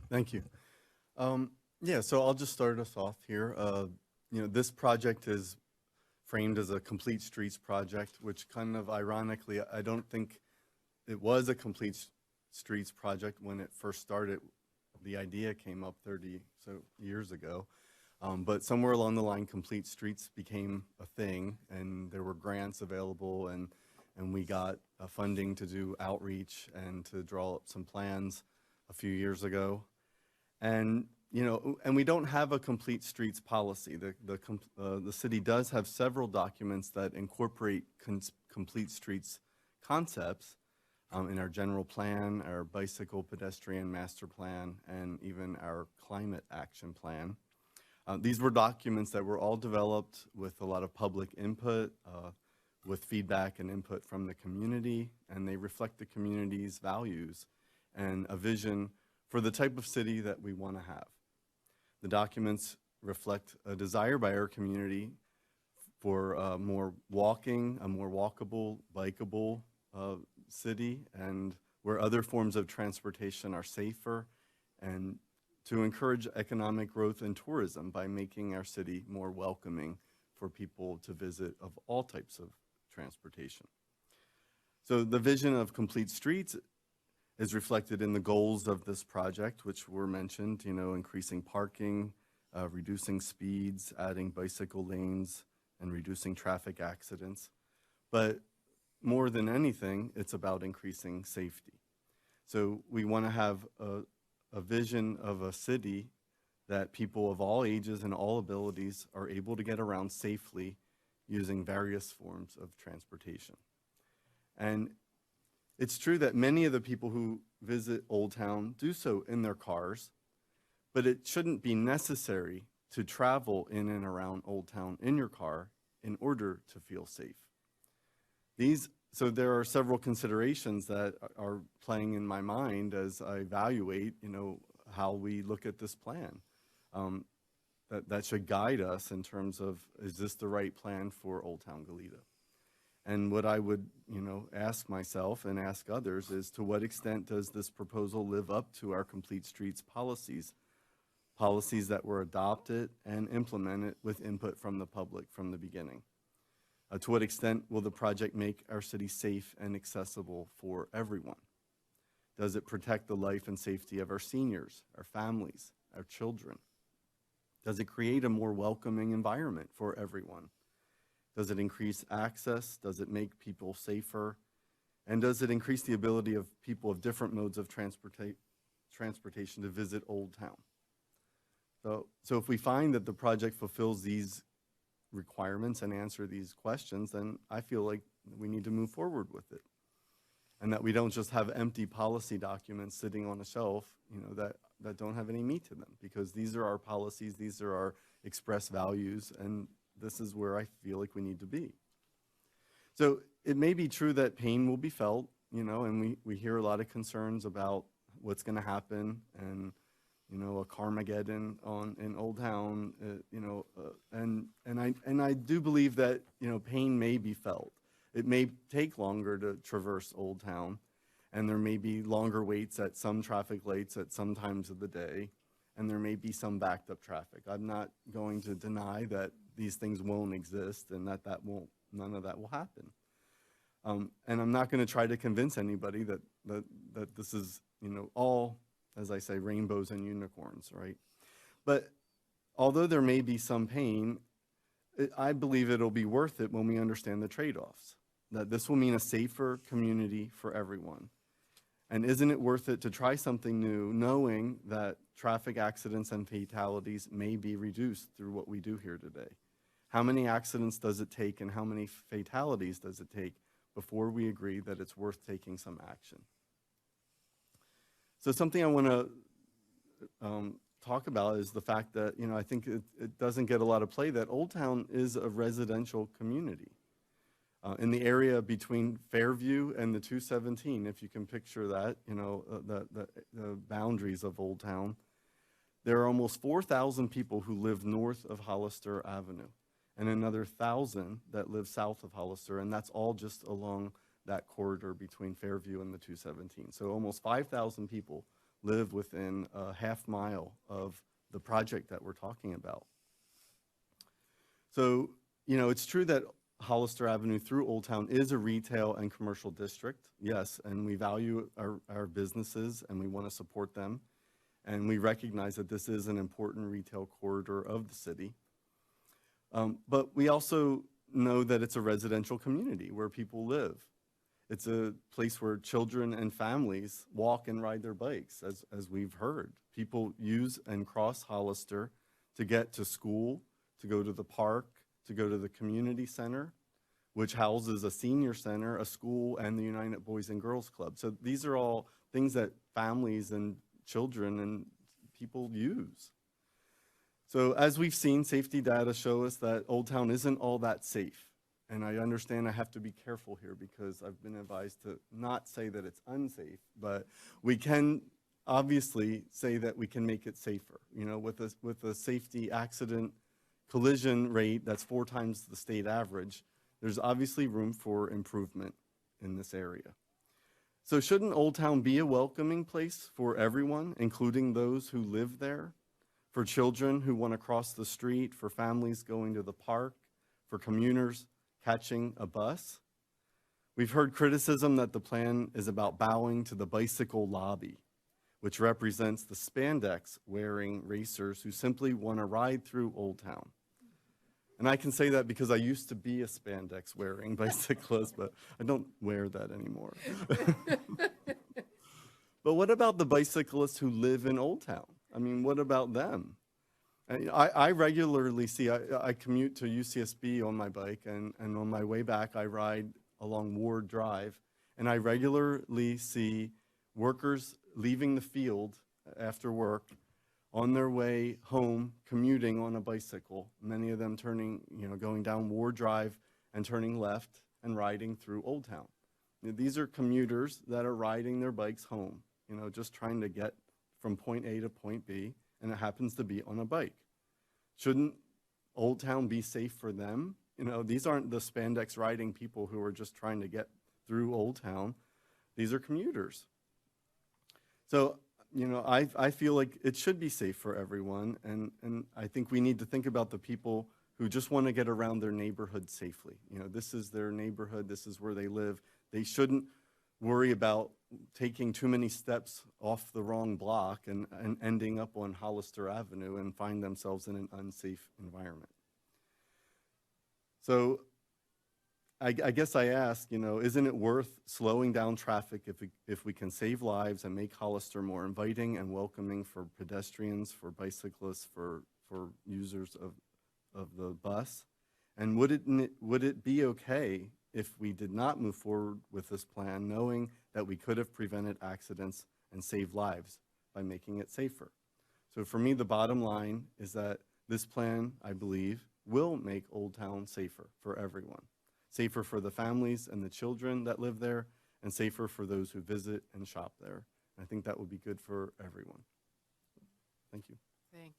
Thank you. Yeah, so I'll just start us off here. This project is framed as a complete streets project, which kind of ironically, I don't think it was a complete streets project when it first started. The idea came up 30 so years ago. But somewhere along the line, complete streets became a thing, and there were grants available, and we got funding to do outreach and to draw up some plans a few years ago. And and we don't have a complete streets policy. The city does have several documents that incorporate complete streets concepts in our general plan, our bicycle pedestrian master plan, and even our climate action plan. These were documents that were all developed with a lot of public input, with feedback and input from the community, and they reflect the community's values and a vision for the type of city that we want to have. The documents reflect a desire by our community for more walking, a more walkable, bikeable city, and where other forms of transportation are safer, and to encourage economic growth and tourism by making our city more welcoming for people to visit of all types of transportation. So the vision of complete streets is reflected in the goals of this project, which were mentioned, increasing parking, reducing speeds, adding bicycle lanes, and reducing traffic accidents. But more than anything, it's about increasing safety. So we want to have a vision of a city that people of all ages and all abilities are able to get around safely using various forms of transportation. And it's true that many of the people who visit Old Town do so in their cars, but it shouldn't be necessary to travel in and around Old Town in your car in order to feel safe. So there are several considerations that are playing in my mind as I evaluate, how we look at this plan. That should guide us in terms of, is this the right plan for Old Town Goleta? And what I would, ask myself and ask others is, to what extent does this proposal live up to our complete streets policies that were adopted and implemented with input from the public from the beginning? To what extent will the project make our city safe and accessible for everyone? Does it protect the life and safety of our seniors, our families, our children? Does it create a more welcoming environment for everyone? Does it increase access? Does it make people safer? And does it increase the ability of people of different modes of transportation to visit Old Town? So if we find that the project fulfills these requirements and answer these questions, then I feel like we need to move forward with it. And that we don't just have empty policy documents sitting on a shelf, that don't have any meat to them, because these are our policies, these are our express values, and this is where I feel like we need to be. So it may be true that pain will be felt, and we hear a lot of concerns about what's going to happen, and a Carmageddon in Old Town, and I do believe that pain may be felt. It may take longer to traverse Old Town, and there may be longer waits at some traffic lights at some times of the day, and there may be some backed up traffic. I'm not going to deny that these things won't exist and that none of that will happen. And I'm not going to try to convince anybody that this is, all, as I say, rainbows and unicorns, right? But although there may be some pain, I believe it'll be worth it when we understand the trade-offs, that this will mean a safer community for everyone. And isn't it worth it to try something new, knowing that traffic accidents and fatalities may be reduced through what we do here today? How many accidents does it take and how many fatalities does it take before we agree that it's worth taking some action? So something I want to talk about is the fact that, I think it doesn't get a lot of play, that Old Town is a residential community. In the area between Fairview and the 217, if you can picture that, the boundaries of Old Town, there are almost 4,000 people who live north of Hollister Avenue, and another 1,000 that live south of Hollister, and that's all just along that corridor between Fairview and the 217. So almost 5,000 people live within a half-mile of the project that we're talking about. So, you know, it's true that Hollister Avenue through Old Town is a retail and commercial district, yes, and we value our businesses and we want to support them. And we recognize that this is an important retail corridor of the city. But we also know that it's a residential community where people live. It's a place where children and families walk and ride their bikes, as we've heard. People use and cross Hollister to get to school, to go to the park, to go to the community center, which houses a senior center, a school, and the United Boys and Girls Club. So these are all things that families and children and people use. So as we've seen, safety data show us that Old Town isn't all that safe. And I understand I have to be careful here because I've been advised to not say that it's unsafe, but we can obviously say that we can make it safer. You know, with a safety accident collision rate that's 4 times the state average, there's obviously room for improvement in this area. So shouldn't Old Town be a welcoming place for everyone, including those who live there, for children who want to cross the street, for families going to the park, for commuters catching a bus? We've heard criticism that the plan is about bowing to the bicycle lobby, which represents the spandex-wearing racers who simply want to ride through Old Town. And I can say that because I used to be a spandex-wearing bicyclist, but I don't wear that anymore. But what about the bicyclists who live in Old Town? I mean, what about them? I regularly see, I commute to UCSB on my bike, and on my way back, I ride along Ward Drive, and I regularly see workers leaving the field after work on their way home, commuting on a bicycle, many of them turning, you know, going down Ward Drive and turning left and riding through Old Town. These are commuters that are riding their bikes home, you know, just trying to get from point A to point B, and it happens to be on a bike. Shouldn't Old Town be safe for them? You know, these aren't the spandex riding people who are just trying to get through Old Town. These are commuters. So, you know, I feel like it should be safe for everyone, and I think we need to think about the people who just want to get around their neighborhood safely. You know, this is their neighborhood, this is where they live. They shouldn't worry about taking too many steps off the wrong block and ending up on Hollister Avenue and find themselves in an unsafe environment. So I guess I ask, you know, isn't it worth slowing down traffic if we can save lives and make Hollister more inviting and welcoming for pedestrians, for bicyclists, for users of the bus? And would it be okay if we did not move forward with this plan, knowing that we could have prevented accidents and saved lives by making it safer? So for me, the bottom line is that this plan, I believe, will make Old Town safer for everyone. Safer for the families and the children that live there, and safer for those who visit and shop there. And I think that would be good for everyone. Thank you. Thank you.